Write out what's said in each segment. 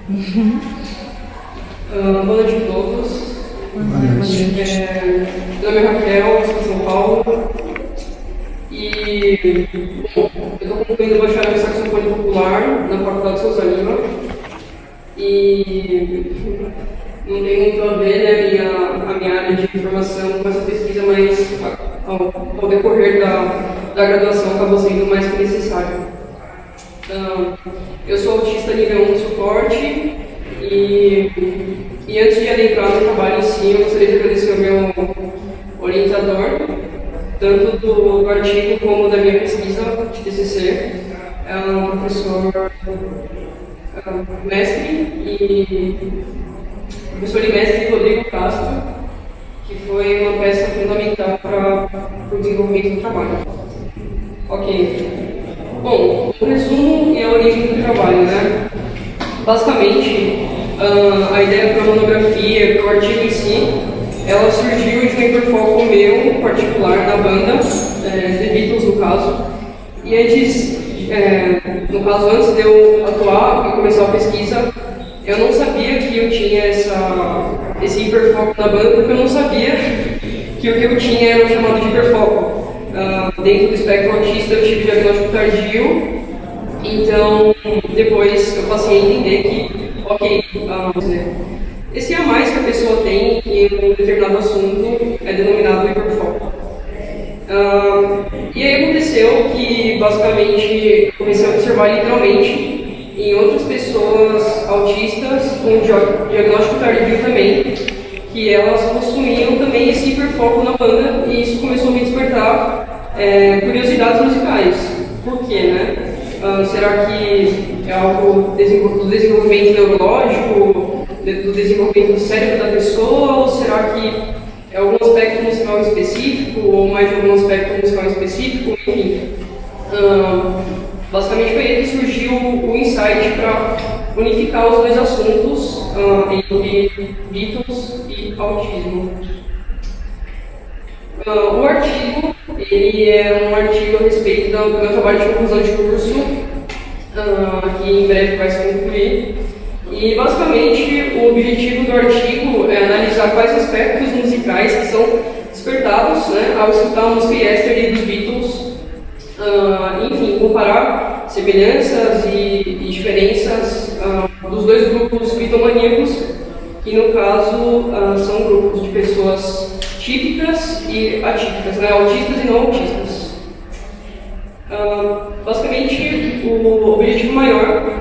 Boa noite a todos. Boa noite. Meu nome é Raquel, sou de São Paulo. E bom, eu estou concluindo o bacharel em saxofone popular na Faculdade Souza Lima. E não tem muito a ver, né, a minha área de formação com essa pesquisa, mas ao decorrer da graduação acabou sendo mais que necessário. Eu sou autista nível 1 de suporte e antes de adentrar no trabalho em si, eu gostaria de agradecer ao meu orientador, tanto do artigo como da minha pesquisa de TCC, o professor mestre e Rodrigo Castro, que foi uma peça fundamental para o desenvolvimento do trabalho. Ok. Bom, o resumo e a origem do trabalho, né? Basicamente, a ideia para a monografia, para o artigo em si, ela surgiu de um hiperfoco meu particular na banda, The Beatles no caso. E antes, no caso, antes de eu atuar e começar a pesquisa, eu não sabia que eu tinha esse hiperfoco na banda, porque eu não sabia que o que eu tinha era o chamado de hiperfoco. Dentro do espectro autista eu tive diagnóstico tardio, então depois eu passei a entender que, ok, esse a mais que a pessoa tem em um determinado assunto é denominado hiperfoco. E aí aconteceu que basicamente eu comecei a observar literalmente em outras pessoas autistas com diagnóstico tardio também, que elas possuíam também esse hiperfoco na banda, e isso começou a me despertar curiosidades musicais. Por quê, né? Será que é algo do desenvolvimento neurológico, do desenvolvimento do cérebro da pessoa, ou será que é algum aspecto musical específico, ou mais de algum aspecto musical específico? Enfim, basicamente foi aí que surgiu o insight para unificar os dois assuntos entre Beatles e autismo. O artigo, ele é um artigo a respeito do meu trabalho de conclusão de curso, que em breve vai se concluir. E basicamente o objetivo do artigo é analisar quais aspectos musicais que são despertados, né, ao escutar a música Yesterday dos Beatles, enfim, comparar semelhanças e diferenças dos dois grupos bitomaníacos, que no caso são grupos de pessoas típicas e atípicas, né? Autistas e não autistas. Basicamente, o objetivo maior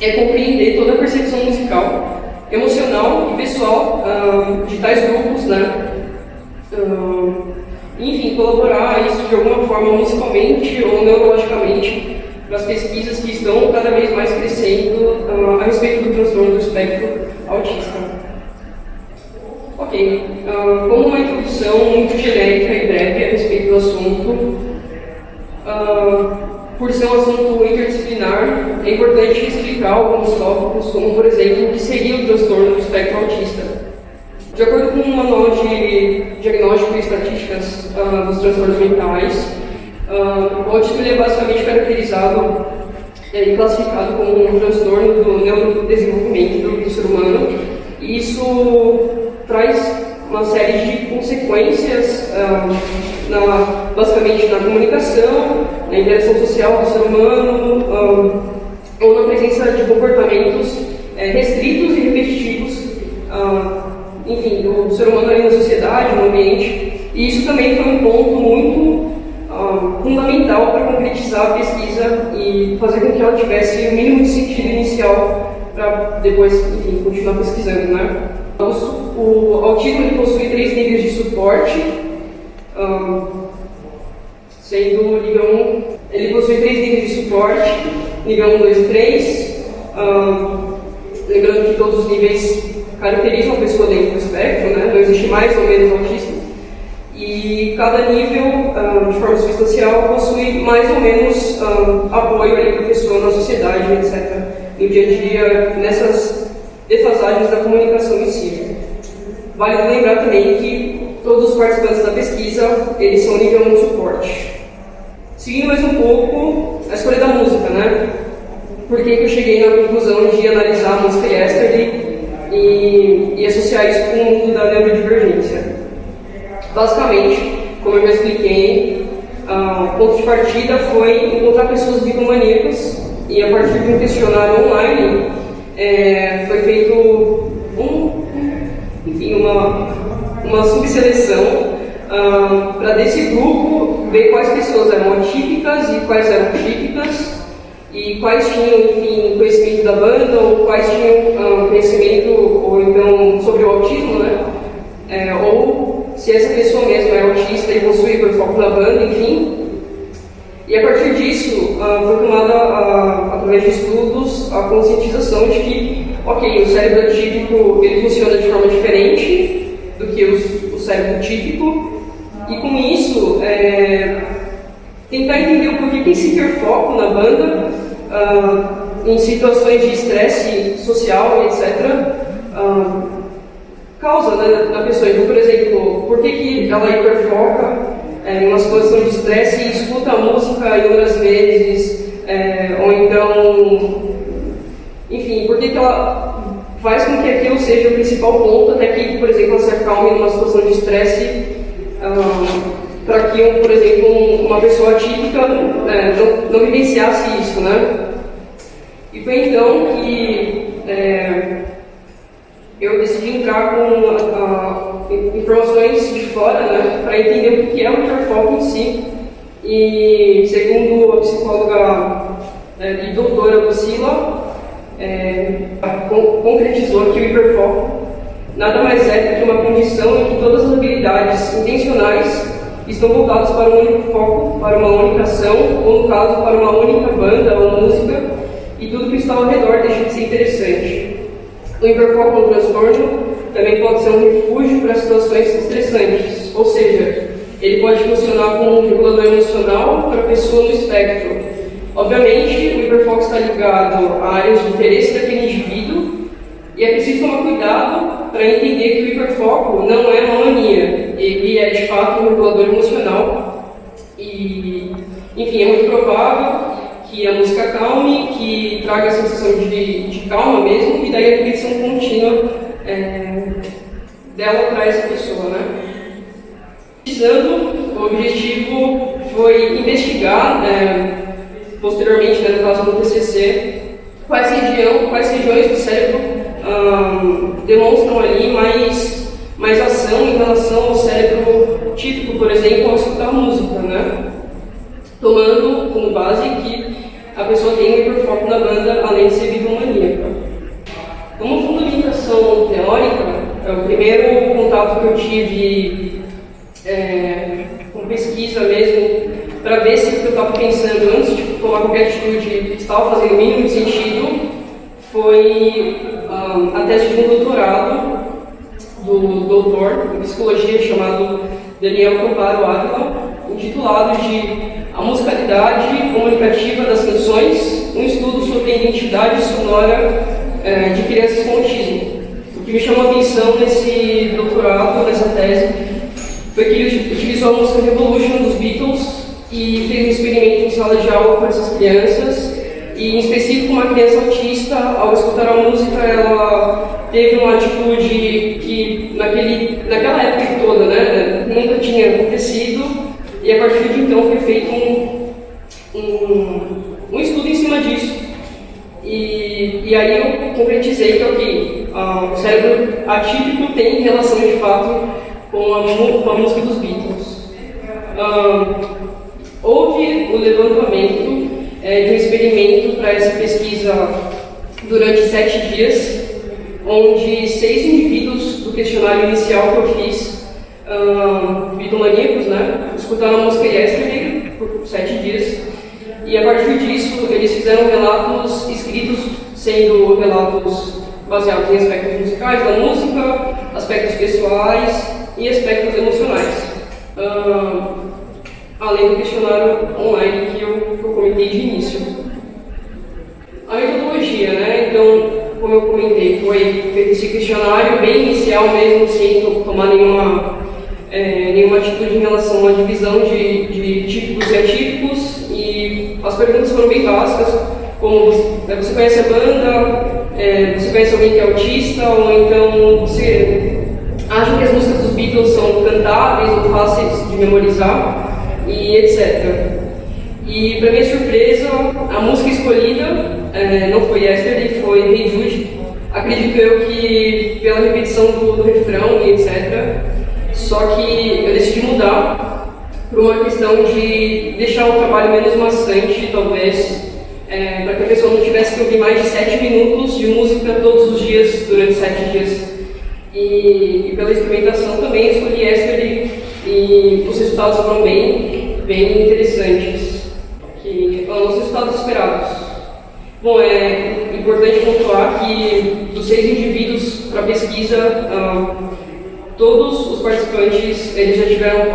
é compreender toda a percepção musical, emocional e pessoal de tais grupos, né? Enfim, colaborar isso de alguma forma musicalmente ou neurologicamente para as pesquisas que estão cada vez mais crescendo a respeito do transtorno do espectro autista. Ok, como uma introdução muito genérica e breve a respeito do assunto, por ser um assunto interdisciplinar, é importante explicar alguns tópicos, como por exemplo, o que seria o transtorno do espectro autista. De acordo com o Manual de Diagnóstico e Estatísticas dos Transtornos Mentais, o autismo é basicamente caracterizado e classificado como um transtorno do neurodesenvolvimento do ser humano, e isso traz uma série de consequências, basicamente na comunicação, na interação social do ser humano, ou na presença de comportamentos restritos e repetitivos, enfim, do ser humano ali na sociedade, no ambiente. E isso também foi um ponto muito fundamental para concretizar a pesquisa e fazer com que ela tivesse o mínimo de sentido inicial para depois, enfim, continuar pesquisando, né? O autismo ele possui 3 níveis de suporte, sendo o nível 1, ele possui 3 níveis de suporte, nível 1, 2 e 3, lembrando que todos os níveis caracterizam a pessoa dentro do espectro, né? Não existe mais ou menos autista, e cada nível, de forma substancial, possui mais ou menos apoio para a pessoa na sociedade, etc., no dia a dia, nessas defasagens da comunicação em si. Vale lembrar também que todos os participantes da pesquisa, eles são nível 1 de suporte. Seguindo mais um pouco, a escolha da música, né? por que eu cheguei na conclusão de analisar a música Yesterday e associar isso com o mundo da neurodivergência. Basicamente, como eu já expliquei, o ponto de partida foi encontrar pessoas bitomaníacas e a partir de um questionário online foi feito uma subseleção para desse grupo ver quais pessoas eram atípicas e quais eram típicas e quais tinham, enfim, conhecimento da banda ou quais tinham conhecimento ou então sobre o autismo, né? Ou se essa pessoa mesmo é autista e possui hiperfoco na banda, enfim. E a partir disso foi tomada, através de estudos, a conscientização de que, ok, o cérebro atípico ele funciona de forma diferente do que o cérebro típico, e com isso tentar entender o porquê que esse hiperfoco na banda, em situações de estresse social, etc., causa, né, na pessoa. Então, por exemplo, por que ela hiperfoca em uma situação de estresse e escuta a música inúmeras vezes, ou então, enfim, por que ela faz com que aquilo seja o principal ponto até que, por exemplo, ela se acalme numa situação de estresse, para que, por exemplo, uma pessoa atípica não vivenciasse isso, né? E foi então que eu decidi entrar com informações de fora, né, para entender o que é o hiperfoco em si. E segundo a psicóloga e doutora Lucila, concretizou que o hiperfoco nada mais é do que uma condição em que todas as habilidades intencionais estão voltadas para um único foco, para uma única ação, ou no caso, para uma única banda ou música, e tudo que está ao redor deixa de ser interessante. O hiperfoco no transtorno também pode ser um refúgio para situações estressantes, ou seja, ele pode funcionar como um regulador emocional para a pessoa no espectro. Obviamente, o hiperfoco está ligado a áreas de interesse daquele indivíduo e é preciso tomar cuidado para entender que o hiperfoco não é uma mania, ele é de fato um regulador emocional e, enfim, é muito provável que a música calme, que traga a sensação de calma mesmo, e daí a repetição contínua dela para essa pessoa, né? O objetivo foi investigar, posteriormente, no caso do TCC, quais regiões do cérebro demonstram ali mais ação em relação ao cérebro típico, por exemplo, ao escutar música, né? Tomando como base que a pessoa tem um hiperfoco na banda, além de ser bitomaníaca. Como fundamentação teórica, o primeiro contato que eu tive com pesquisa mesmo, para ver se o que eu estava pensando antes de tomar qualquer atitude estava fazendo o mínimo de sentido, foi a tese de um doutorado do doutor em psicologia chamado Daniel Camparo Ávila, intitulado de A Musicalidade Comunicativa das Canções, um estudo sobre a identidade sonora de crianças com autismo. O que me chamou a atenção nesse doutorado, nessa tese, foi que ele utilizou a música Revolution dos Beatles e fez um experimento em sala de aula com essas crianças, e em específico uma criança autista, ao escutar a música, ela teve uma atitude que naquela época toda, né, nunca tinha acontecido, e a partir de então foi feito um estudo em cima disso. E aí eu concretizei que o cérebro atípico tem relação de fato com a música dos Beatles. Houve o levantamento de um experimento para essa pesquisa durante 7 dias, onde 6 indivíduos do questionário inicial que eu fiz, bitomaníacos, né, escutaram a música Yesterday por 7 dias, e a partir disso eles fizeram relatos escritos, sendo relatos baseados em aspectos musicais da música, aspectos pessoais e aspectos emocionais, além do questionário online que eu comentei de início. A metodologia, né? Então, como eu comentei, foi feito esse questionário bem inicial mesmo, sem tomar nenhuma atitude em relação à divisão de típicos e atípicos, e as perguntas foram bem básicas, como você conhece a banda, você conhece alguém que é autista, ou então você acha que as músicas dos Beatles são cantáveis ou fáceis de memorizar, e etc. E, para minha surpresa, a música escolhida não foi Yesterday, foi Hey Jude. Acredito eu que pela repetição do refrão e etc. Só que eu decidi mudar por uma questão de deixar o trabalho menos maçante, talvez, para que a pessoa não tivesse que ouvir mais de 7 minutos de música todos os dias, durante 7 dias. E pela experimentação também escolhi Yesterday e os resultados foram bem interessantes. Os resultados esperados. Bom, é importante pontuar que dos 6 indivíduos para a pesquisa, todos os participantes eles já tiveram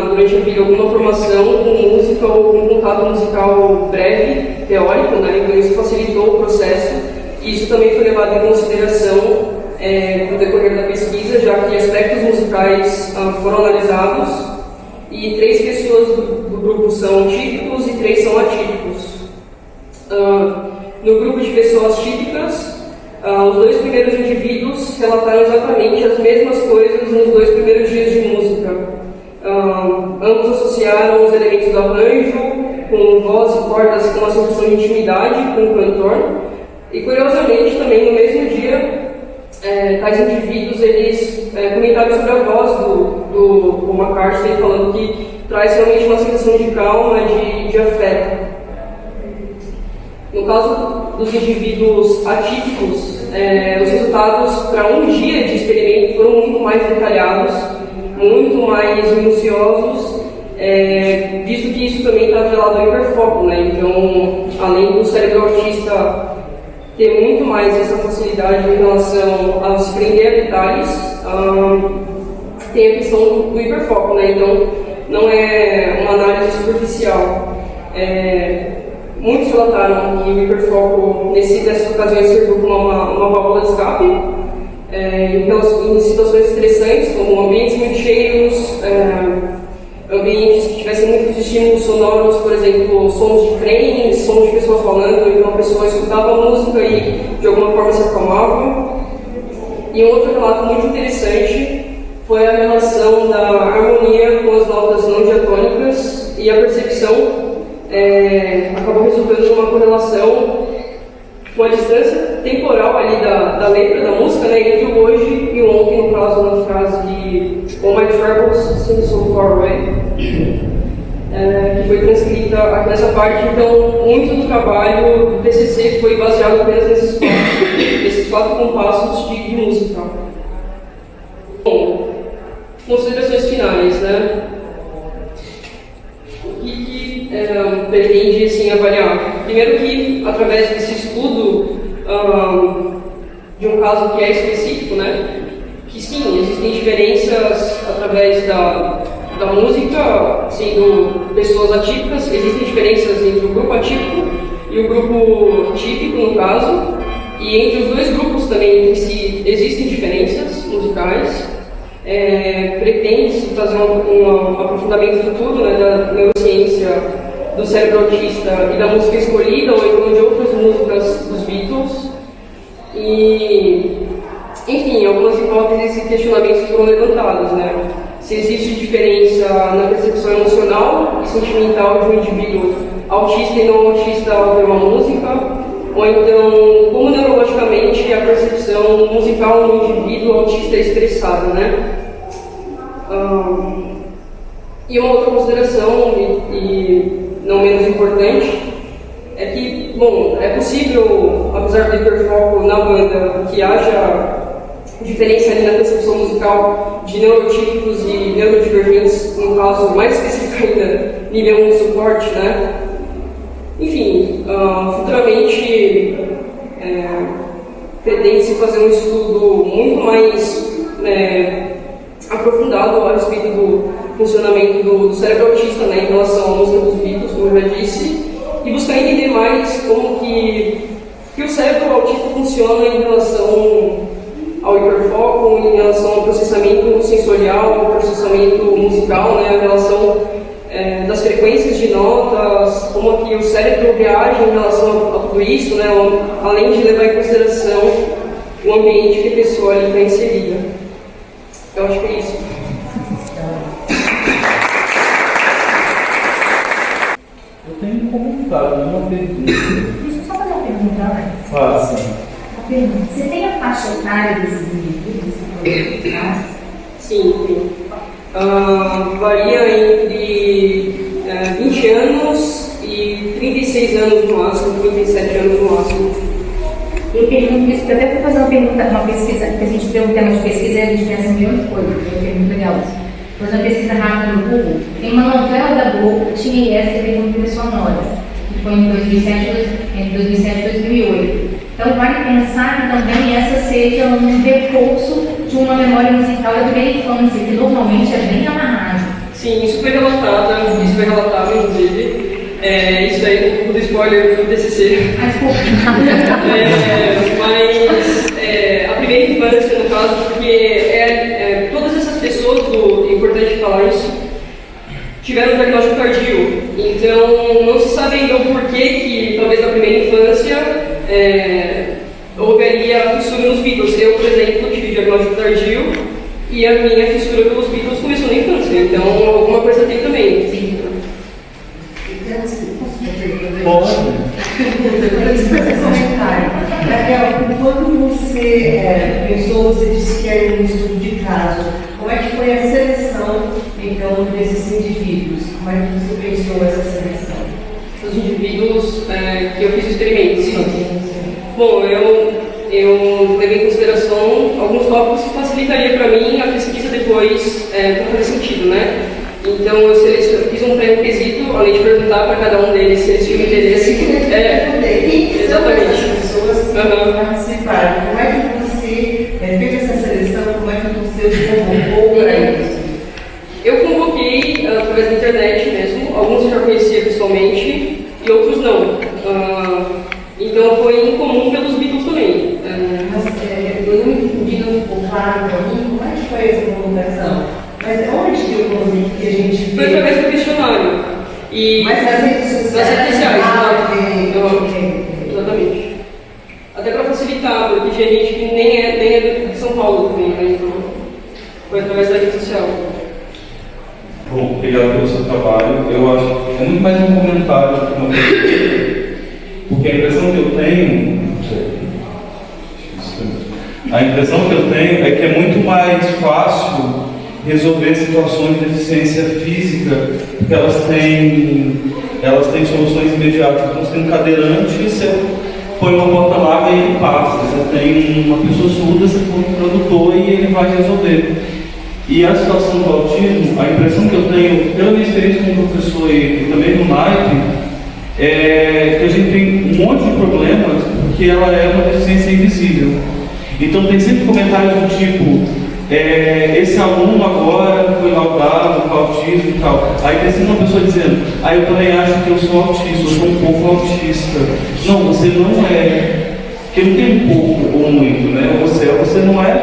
durante a vida alguma formação com música ou algum contato musical breve, teórico, né? Então isso facilitou o processo e isso também foi levado em consideração no decorrer da pesquisa, já que aspectos musicais foram analisados e 3 pessoas do grupo são típicos e 3 são atípicos. No grupo de pessoas típicas, os 2 primeiros indivíduos relataram exatamente as mesmas coisas nos 2 primeiros dias de música. Ambos associaram os elementos do arranjo, com voz e cordas, com uma sensação de intimidade com o cantor. E curiosamente, também no mesmo dia, tais indivíduos eles comentaram sobre a voz do Paul McCartney, falando que traz realmente uma sensação de calma, de afeto. No caso dos indivíduos atípicos, os resultados para um dia de experimento foram muito mais detalhados, muito mais minuciosos, visto que isso também está atrelado ao hiperfoco, né? Então, além do cérebro autista ter muito mais essa facilidade em relação a se prender a detalhes, tem a questão do hiperfoco, né? Então, não é uma análise superficial. Muitos relataram que o hiperfoco, nessas ocasiões, serviu como uma válvula de escape, em situações estressantes, como ambientes muito cheios, ambientes que tivessem muitos estímulos sonoros, por exemplo, sons de trens, sons de pessoas falando, então a pessoa escutava a música e de alguma forma se acalmava. E um outro relato muito interessante foi a relação da harmonia com as notas não diatônicas e a percepção acabou resultando em uma correlação com a distância temporal ali da letra da música, né, entre o hoje e o ontem, no caso, na frase de All My Troubles Seem So Far Away, que foi transcrita aqui nessa parte. Então, muito do trabalho do TCC foi baseado apenas nesses 4 compassos de música. Bom, considerações finais, né? O que pretende assim, avaliar? Primeiro que, através desse estudo de um caso que é específico, né, que sim, existem diferenças através da música, sendo pessoas atípicas, existem diferenças entre o grupo atípico e o grupo típico, no caso, e entre os 2 grupos também entre si existem diferenças musicais. Pretende-se fazer um aprofundamento futuro, né, da neurociência do cérebro autista e da música escolhida, ou então de outras músicas dos Beatles. E, enfim, algumas hipóteses e questionamentos foram levantados, né? Se existe diferença na percepção emocional e sentimental de um indivíduo autista e não autista ao ouvir uma música, ou então como neurologicamente a percepção musical no indivíduo autista é expressada, né? E uma outra consideração, e não menos importante, é que, bom, é possível, apesar do hiperfoco na banda, que haja diferença ali na percepção musical de neurotípicos e neurodivergentes, no caso mais específico ainda, nível 1 suporte, né? Enfim, futuramente pretende-se fazer um estudo muito mais aprofundado a respeito do funcionamento do cérebro autista, né, em relação à música dos Beatles, como eu já disse, e buscar entender mais como que o cérebro autista funciona em relação ao hiperfoco, em relação ao processamento sensorial, ao processamento musical, né, a relação das frequências de notas, como que o cérebro reage em relação a tudo isso, né? Além de levar em consideração o ambiente que a pessoa ali está inserida. Eu acho que é isso. Eu tenho um comentário, uma pergunta. Deixa eu só fazer uma pergunta antes. Faça. Você tem a faixa etária desses indivíduos? Sim, tem. Varia entre 20 anos e 36 anos no máximo, 37 anos no máximo. Eu pergunto isso, porque eu até fui fazer uma pesquisa, que a gente tem um tema de pesquisa e a gente pensa em milhões de coisas, eu achei muito legal isso. Fazer uma pesquisa rápida no Google, tem uma novela da Globo que tinha essa pergunta de sonora, que foi entre 2007 e 2008. Então vale pensar que também essa seja um reforço de uma memória musical da primeira infância, que normalmente é bem amarrado. Sim, isso foi relatado, inclusive. Isso aí, do spoiler do TCC. Mas por a primeira infância, no caso, porque todas essas pessoas, é importante falar isso, tiveram um diagnóstico tardio. Então, não se sabe ainda o porquê que, talvez, na primeira infância, houve ali a fissura nos Beatles. Eu, por exemplo, tive diagnóstico tardio e a minha fissura pelos Beatles começou na infância. Então, alguma coisa tem também. Sim. Pode. Raquel, quando você pensou, você disse que era um estudo de caso. Como é que foi a seleção, então, desses indivíduos? Como é que você pensou essa seleção? Os indivíduos que eu fiz o experimento. Sim. Bom, eu levei em consideração alguns tópicos que facilitaria para mim a pesquisa depois para fazer sentido, né? Então eu fiz um pré-requisito, além de perguntar para cada um deles se eles tinham interesse. Exatamente. As pessoas que participaram. Como é que você fez essa seleção? Como é que você se convocou para isso? Eu convoquei através da internet mesmo. Alguns eu já conhecia pessoalmente e outros não. Então foi incomum pelos Beatles também. Mas eu não entendi, não ficou claro para mim como é que foi essa convocação. Mas onde que eu consigo que a gente vê? Foi através do questionário. Mas nas redes sociais? Nas redes sociais, ok. Exatamente. Até para facilitar, porque tinha gente que nem é de São Paulo também, né? Então foi através da rede social. Bom, obrigado pelo seu trabalho. Eu acho que é muito mais um comentário do que uma pergunta. Porque a impressão que eu tenho é que é muito mais fácil resolver situações de deficiência física, porque elas têm soluções imediatas. Então, você tem um cadeirante, você põe uma porta-maga e ele passa. Você tem uma pessoa surda, você põe um tradutor e ele vai resolver. E a situação do autismo, a impressão que eu tenho, pela minha experiência como professor e também no NAIP, é que a gente tem um monte de problemas porque ela é uma deficiência invisível. Então tem sempre comentários do tipo, esse aluno agora foi laudado com autismo e tal. Aí tem sempre uma pessoa dizendo, eu também acho que eu sou autista, eu sou um pouco autista. Não, você não é. Porque não tem um pouco ou muito, né? Você não é,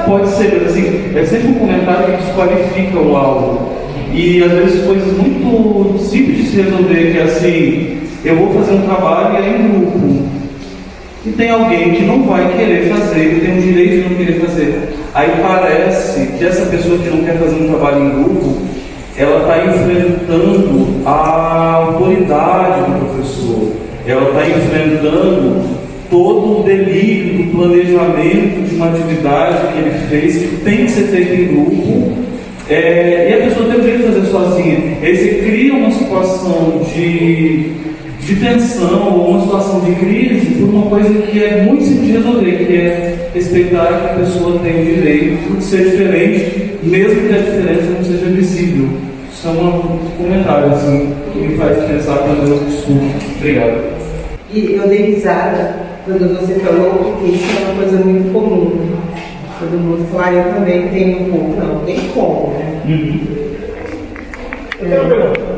pode ser, mas assim, é sempre um comentário que desqualifica o algo. E às vezes coisas muito simples de se resolver, que é assim, eu vou fazer um trabalho e é em grupo. E tem alguém que não vai querer fazer, ele tem o direito de não querer fazer. Aí parece que essa pessoa que não quer fazer um trabalho em grupo, ela está enfrentando a autoridade do professor. Ela está enfrentando todo o delírio do planejamento de uma atividade que ele fez, que tem que ser feita em grupo, e a pessoa tem o direito de fazer sozinha. Aí você cria uma situação de tensão, ou uma situação de crise, por uma coisa que é muito simples de resolver, que é respeitar que a pessoa tem o direito de ser diferente, mesmo que a diferença não seja visível. Isso é um comentário assim, que me faz pensar quando eu discuto. Obrigado. E eu dei risada quando você falou, porque isso é uma coisa muito comum. Todo mundo fala, eu também tenho um pouco. Não tem como, né? Eu tenho uma pergunta.